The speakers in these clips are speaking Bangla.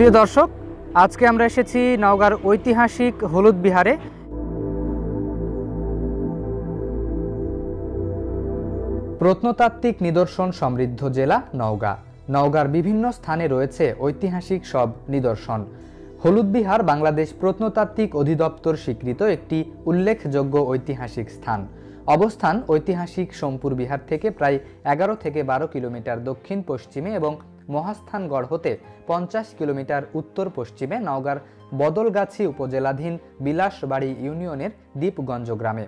প্রিয় দর্শক, আজকে আমরা এসেছি নওগাঁর ঐতিহাসিক হলুদ বিহারে। প্রত্নতাত্ত্বিক নিদর্শন সমৃদ্ধ জেলা নওগাঁ। নওগাঁর বিভিন্ন স্থানে রয়েছে ঐতিহাসিক সব নিদর্শন। হলুদ বিহার বাংলাদেশ প্রত্নতাত্ত্বিক অধিদপ্তর স্বীকৃত একটি উল্লেখযোগ্য ঐতিহাসিক স্থান। অবস্থান ঐতিহাসিক সোমপুর বিহার থেকে প্রায় 11 থেকে 12 কিলোমিটার দক্ষিণ পশ্চিমে এবং মহাস্থানগড় হতে 50 কিলোমিটার উত্তর পশ্চিমে নওগাঁর বদলগাছি উপজেলাধীন বিলাসবাড়ি ইউনিয়নের দ্বীপগঞ্জ গ্রামে।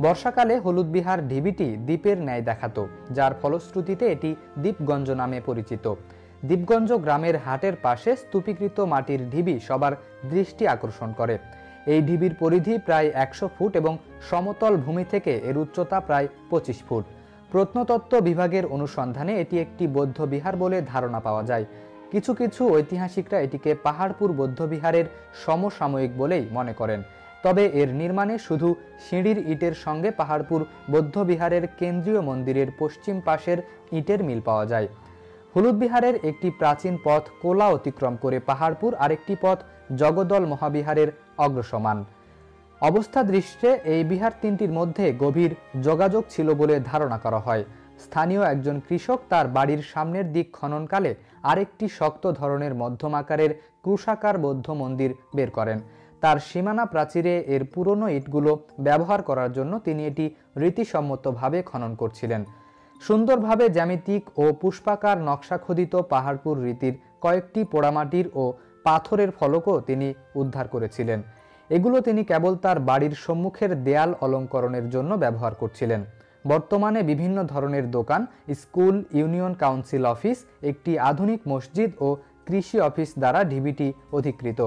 বর্ষাকালে হলুদ বিহার ঢিবিটি দ্বীপের ন্যায় দেখাতো, যার ফলশ্রুতিতে এটি দ্বীপগঞ্জ নামে পরিচিত। দ্বীপগঞ্জ গ্রামের হাটের পাশে স্তূপীকৃত মাটির ঢিবি সবার দৃষ্টি আকর্ষণ করে। এই ঢিবির পরিধি প্রায় 100 ফুট এবং সমতল ভূমি থেকে এর উচ্চতা প্রায় 25 ফুট। প্রত্নতত্ত্ব বিভাগের অনুসন্ধানে এটি একটি বৌদ্ধ বিহার বলে ধারণা পাওয়া যায়। কিছু কিছু ঐতিহাসিকরা এটিকে পাহাড়পুর বৌদ্ধবিহারের সমসাময়িক বলেই মনে করেন। তবে এর নির্মাণে শুধু সিঁড়ির ইটের সঙ্গে পাহাড়পুর বৌদ্ধবিহারের কেন্দ্রীয় মন্দিরের পশ্চিম পাশের ইটের মিল পাওয়া যায়। হলুদ বিহারের একটি প্রাচীন পথ কোলা অতিক্রম করে পাহাড়পুর, আরেকটি পথ জগদল মহাবিহারের অগ্রসমান। অবস্থা দৃষ্টে এই বিহার তিনটির মধ্যে গভীর যোগাযোগ ছিল বলে ধারণা করা হয়। স্থানীয় একজন কৃষক তার বাড়ির সামনের দিক খননকালে আরেকটি শক্ত ধরনের মধ্যম আকারের ক্রুশাকার বৌদ্ধ মন্দির বের করেন। তার সীমানা প্রাচীরে এর পুরনো ইটগুলো ব্যবহার করার জন্য তিনি এটি রীতিসম্মতভাবে খনন করছিলেন। সুন্দরভাবে জ্যামিতিক ও পুষ্পাকার নকশা খোদিত পাহাড়পুর রীতির কয়েকটি পোড়ামাটির ও পাথরের ফলকও তিনি উদ্ধার করেছিলেন। এগুলো তিনি কেবল তার বাড়ির সম্মুখের দেয়াল অলঙ্করণের জন্য ব্যবহার করছিলেন। বর্তমানে বিভিন্ন ধরনের দোকান, স্কুল, ইউনিয়ন কাউন্সিল অফিস, একটি আধুনিক মসজিদ ও কৃষি অফিস দ্বারা ঢিবিটি অধিকৃত।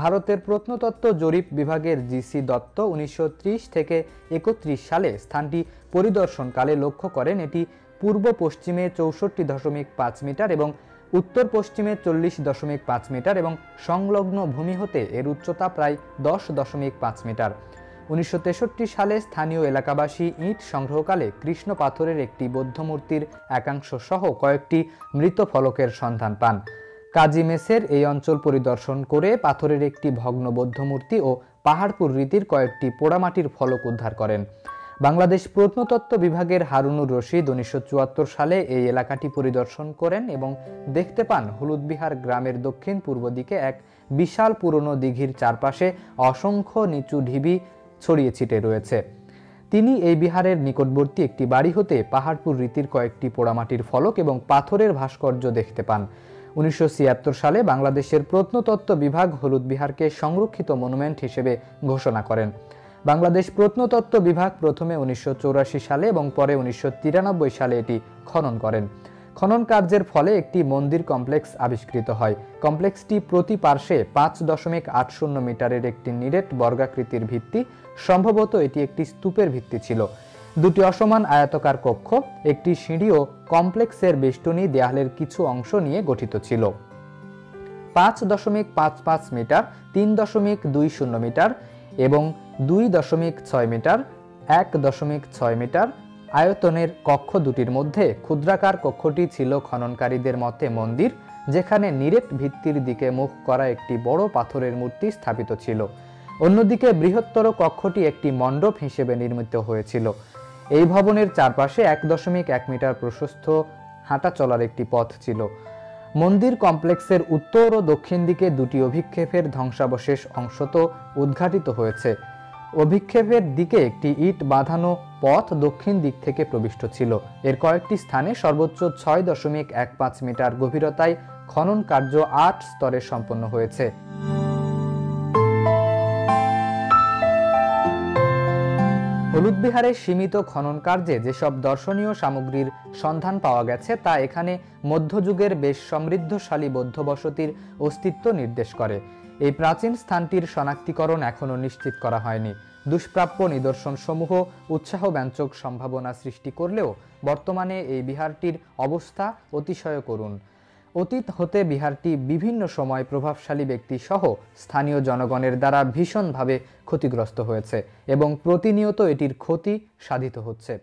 ভারতের প্রত্নতত্ত্ব জরিপ বিভাগের জিসি দত্ত 1930 থেকে 31 সালে স্থানটি পরিদর্শনকালে লক্ষ্য করেন এটি পূর্ব পশ্চিমে 64.5 মিটার এবং উত্তর পশ্চিমে 40.5 মিটার এবং সংলগ্ন ভূমি হতে এর উচ্চতা প্রায় 10.5 মিটার। 1963 সালে স্থানীয় এলাকাবাসী ইট সংগ্রহকালে কৃষ্ণ পাথরের একটি বৌদ্ধ মূর্তির একাংশ সহ কয়েকটি মৃত ফলকের সন্ধান পান। কাজী মেসের এই অঞ্চল পরিদর্শন করে পাথরের একটি ভগ্ন বৌদ্ধ মূর্তি ও পাহাড়পুর রীতির কয়েকটি পোড়ামাটির ফলক উদ্ধার করেন। বাংলাদেশ প্রত্নতত্ত্ব বিভাগের হারুনুর রশিদ 1974 সালে এই এলাকাটি পরিদর্শন করেন এবং দেখতে পান হলুদ বিহার গ্রামের দক্ষিণ পূর্ব দিকে এক বিশাল পুরনো দিঘির চারপাশে অসংখ্য নিচু ঢিবি ছড়িয়ে ছিটে রয়েছে। তিনি এই বিহারের নিকটবর্তী একটি বাড়ি হতে পাহাড়পুর রীতির কয়েকটি পোড়ামাটির ফলক এবং পাথরের ভাস্কর্য দেখতে পান। 1976 সালে বাংলাদেশের প্রত্নতত্ত্ব বিভাগ হলুদ বিহারকে সংরক্ষিত মনুমেন্ট হিসেবে ঘোষণা করেন। বাংলাদেশ প্রত্নতত্ত্ব বিভাগ প্রথমে 1984 সালে এবং পরে 1993 সালে এটি খনন করেন। খনন কার্যের ফলে একটি মন্দির কমপ্লেক্স আবিষ্কৃত হয়। কমপ্লেক্সটি প্রতি পার্শ্বে 5.80 মিটারের একটি নিরেট বর্গাকৃতির ভিত্তি, সম্ভবত এটি একটি স্তূপের ভিত্তি ছিল। দুটি অসমান আয়তাকার কক্ষ, একটি সিঁড়ি ও কমপ্লেক্সের বেষ্টনী দেয়ালের কিছু অংশ নিয়ে গঠিত ছিল। 5.55 মিটার, 3.20 মিটার এবং 2.6 মিটার, 1.6 মিটার আয়তনের কক্ষ দুটির মধ্যে ক্ষুদ্রাকার কক্ষটি ছিল খননকারীদের মতে মন্দির, যেখানে নিরেট ভিত্তির দিকে মুখ করা একটি বড় পাথরের মূর্তি স্থাপিত ছিল। অন্যদিকে বৃহত্তর কক্ষটি একটি মণ্ডপ হিসেবে নির্মিত হয়েছিল। এই ভবনের চারপাশে 1.1 মিটার প্রশস্ত হাঁটা চলার একটি পথ ছিল। মন্দির কমপ্লেক্সের উত্তর ও দক্ষিণ দিকে দুটি অভিক্ষেপের ধ্বংসাবশেষ অংশত উদ্ঘাটিত হয়েছে। অভিক্ষেপের দিকে একটি ইট বাঁধানো পথ দক্ষিণ দিক থেকে প্রবিষ্ট ছিল। এর কয়েকটি স্থানে সর্বোচ্চ 6.15 মিটার গভীরতায় খনন কার্য 8 স্তরে সম্পন্ন হয়েছে। হলুদ বিহারে সীমিত খনন কার্যে যেসব দর্শনীয় সামগ্রীর সন্ধান পাওয়া গেছে তা এখানে মধ্যযুগের বেশ সমৃদ্ধশালী বৌদ্ধ বসতির অস্তিত্ব নির্দেশ করে। এই প্রাচীন স্থানটির শনাক্তিকরণ এখনও নিশ্চিত করা হয়নি। দুষ্প্রাপ্য নিদর্শনসমূহ উৎসাহব্যঞ্জক সম্ভাবনা সৃষ্টি করলেও বর্তমানে এই বিহারটির অবস্থা অতিশয় করুণ। অতীত হতে বিহারটি বিভিন্ন সময় প্রভাবশালী ব্যক্তি সহ স্থানীয় জনগণের দ্বারা ভীষণভাবে ক্ষতিগ্রস্ত হয়েছে এবং প্রতিনিয়ত এটির ক্ষতি সাধিত হচ্ছে।